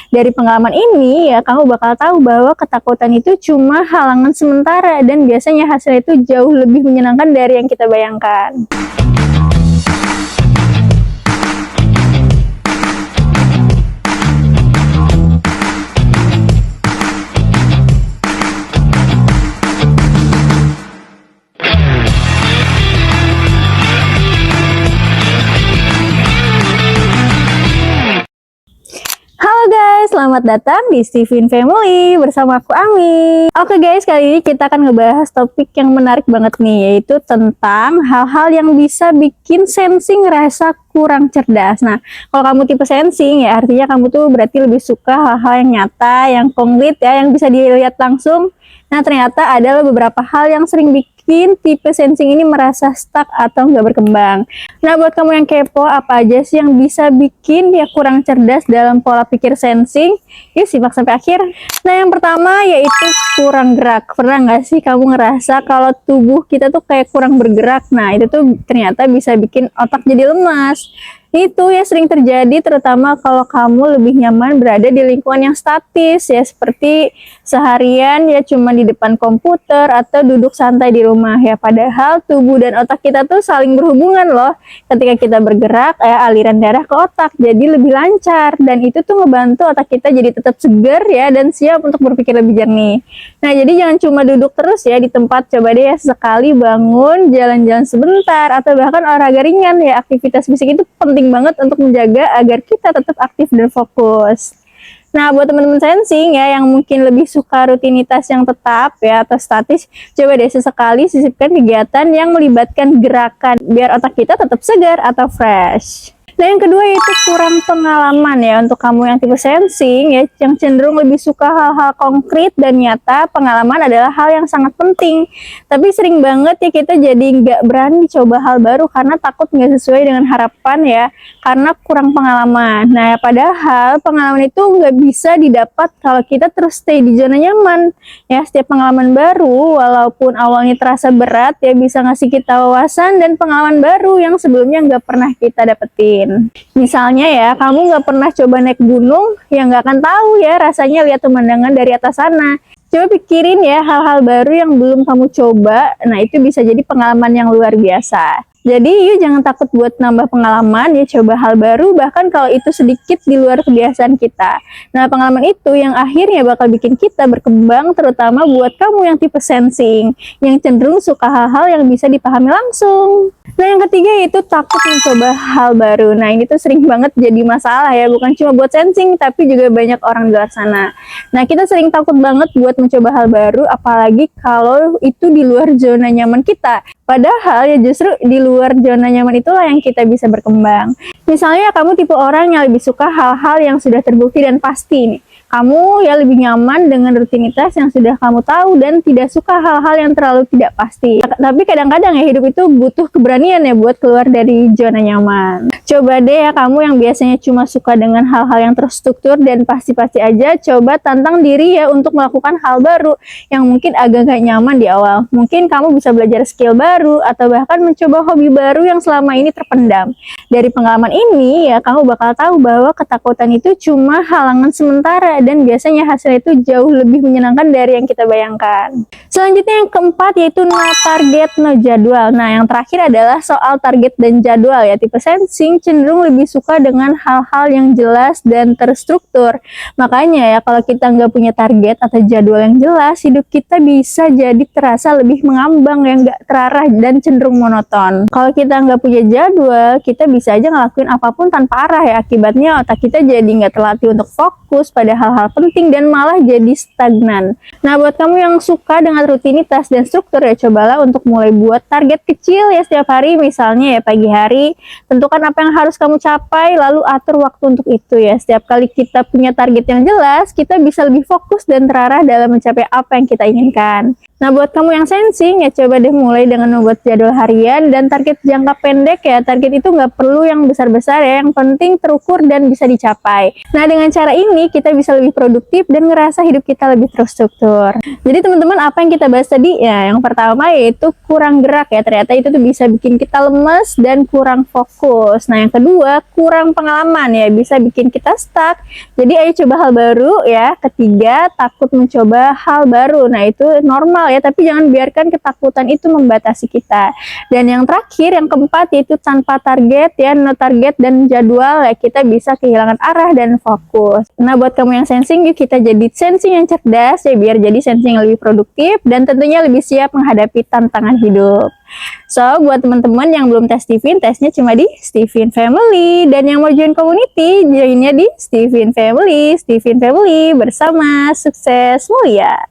Dari pengalaman ini ya kamu bakal tahu bahwa ketakutan itu cuma halangan sementara dan biasanya hasilnya itu jauh lebih menyenangkan dari yang kita bayangkan. Halo guys, selamat datang di Steven Family bersama aku Ami. Oke guys, kali ini kita akan ngebahas topik yang menarik banget nih, yaitu tentang hal-hal yang bisa bikin sensing ngerasa kurang cerdas. Nah, kalau kamu tipe sensing ya artinya kamu tuh berarti lebih suka hal-hal yang nyata, yang konkret ya, yang bisa dilihat langsung. Nah, ternyata ada beberapa hal yang sering bikin tipe sensing ini merasa stuck atau nggak berkembang. Nah, buat kamu yang kepo, apa aja sih yang bisa bikin ya kurang cerdas dalam pola pikir sensing? Yuk simak sampai akhir. Nah, yang pertama yaitu kurang gerak. Pernah nggak sih kamu ngerasa kalau tubuh kita tuh kayak kurang bergerak? Nah, itu tuh ternyata bisa bikin otak jadi lemas. Itu ya sering terjadi terutama kalau kamu lebih nyaman berada di lingkungan yang statis ya, seperti seharian ya cuma di depan komputer atau duduk santai di rumah ya, padahal tubuh dan otak kita tuh saling berhubungan loh. Ketika kita bergerak ya aliran darah ke otak jadi lebih lancar dan itu tuh ngebantu otak kita jadi tetap segar ya dan siap untuk berpikir lebih jernih. Nah, jadi jangan cuma duduk terus ya di tempat, coba deh ya sekali bangun, jalan-jalan sebentar atau bahkan olahraga ringan ya. Aktivitas fisik itu penting banget untuk menjaga agar kita tetap aktif dan fokus. Nah, buat teman-teman sensing ya yang mungkin lebih suka rutinitas yang tetap ya atau statis, coba deh sesekali sisipkan kegiatan yang melibatkan gerakan biar otak kita tetap segar atau fresh. Nah, yang kedua itu kurang pengalaman ya. Untuk kamu yang tipe sensing ya yang cenderung lebih suka hal-hal konkret dan nyata, pengalaman adalah hal yang sangat penting. Tapi sering banget ya kita jadi nggak berani coba hal baru karena takut nggak sesuai dengan harapan ya, karena kurang pengalaman. Nah, padahal pengalaman itu nggak bisa didapat kalau kita terus stay di zona nyaman. Ya, setiap pengalaman baru walaupun awalnya terasa berat ya bisa ngasih kita wawasan dan pengalaman baru yang sebelumnya nggak pernah kita dapetin. Misalnya ya, kamu nggak pernah coba naik gunung, ya nggak akan tahu ya rasanya lihat pemandangan dari atas sana. Coba pikirin ya hal-hal baru yang belum kamu coba, nah itu bisa jadi pengalaman yang luar biasa. Jadi yuk jangan takut buat nambah pengalaman ya, coba hal baru bahkan kalau itu sedikit di luar kebiasaan kita. Nah, pengalaman itu yang akhirnya bakal bikin kita berkembang, terutama buat kamu yang tipe sensing, yang cenderung suka hal-hal yang bisa dipahami langsung. Nah, yang ketiga yaitu takut mencoba hal baru. Nah, ini tuh sering banget jadi masalah ya, bukan cuma buat sensing tapi juga banyak orang di luar sana. Nah, kita sering takut banget buat mencoba hal baru, apalagi kalau itu di luar zona nyaman kita. Padahal ya justru di luar zona nyaman itulah yang kita bisa berkembang. Misalnya kamu tipe orang yang lebih suka hal-hal yang sudah terbukti dan pasti nih. Kamu ya lebih nyaman dengan rutinitas yang sudah kamu tahu dan tidak suka hal-hal yang terlalu tidak pasti. Tapi kadang-kadang ya hidup itu butuh keberanian ya buat keluar dari zona nyaman. Coba deh ya kamu yang biasanya cuma suka dengan hal-hal yang terstruktur dan pasti-pasti aja, coba tantang diri ya untuk melakukan hal baru yang mungkin agak gak nyaman di awal. Mungkin kamu bisa belajar skill baru atau bahkan mencoba hobi baru yang selama ini terpendam. Dari pengalaman ini ya kamu bakal tahu bahwa ketakutan itu cuma halangan sementara dan biasanya hasilnya itu jauh lebih menyenangkan dari yang kita bayangkan. Selanjutnya yang keempat yaitu no target, no jadwal. Nah, yang terakhir adalah soal target dan jadwal ya. Tipe sensing cenderung lebih suka dengan hal-hal yang jelas dan terstruktur. Makanya ya kalau kita nggak punya target atau jadwal yang jelas, hidup kita bisa jadi terasa lebih mengambang yang nggak terarah dan cenderung monoton. Kalau kita nggak punya jadwal, kita bisa aja ngelakuin apapun tanpa arah ya. Akibatnya otak kita jadi nggak terlatih untuk fokus pada hal-hal penting dan malah jadi stagnan. Nah, buat kamu yang suka dengan rutinitas dan struktur ya, cobalah untuk mulai buat target kecil ya setiap hari. Misalnya ya pagi hari, tentukan apa yang harus kamu capai, lalu atur waktu untuk itu ya. Setiap kali kita punya target yang jelas, kita bisa lebih fokus dan terarah dalam mencapai apa yang kita inginkan. Nah, buat kamu yang sensing ya coba deh mulai dengan membuat jadwal harian dan target jangka pendek ya. Target itu nggak perlu yang besar-besar ya, yang penting terukur dan bisa dicapai. Nah, dengan cara ini kita bisa lebih produktif dan ngerasa hidup kita lebih terstruktur. teratur. Jadi teman-teman, apa yang kita bahas tadi? Ya, yang pertama yaitu kurang gerak ya. Ternyata itu tuh bisa bikin kita lemes dan kurang fokus. Nah, yang kedua, kurang pengalaman ya, bisa bikin kita stuck. Jadi ayo coba hal baru ya. Ketiga, takut mencoba hal baru. Nah, itu normal ya, tapi jangan biarkan ketakutan itu membatasi kita. Dan yang terakhir, yang keempat yaitu tanpa target ya, no target dan jadwal ya, kita bisa kehilangan arah dan fokus. Nah, buat kamu yang sensing, yuk kita jadi sensing yang cerdas ya, biar jadi sensing yang lebih produktif dan tentunya lebih siap menghadapi tantangan hidup. So, buat teman-teman yang belum tes Stevin, tesnya cuma di Stevin Family. Dan yang mau join community, joinnya di Stevin Family. Stevin Family bersama sukses mulia.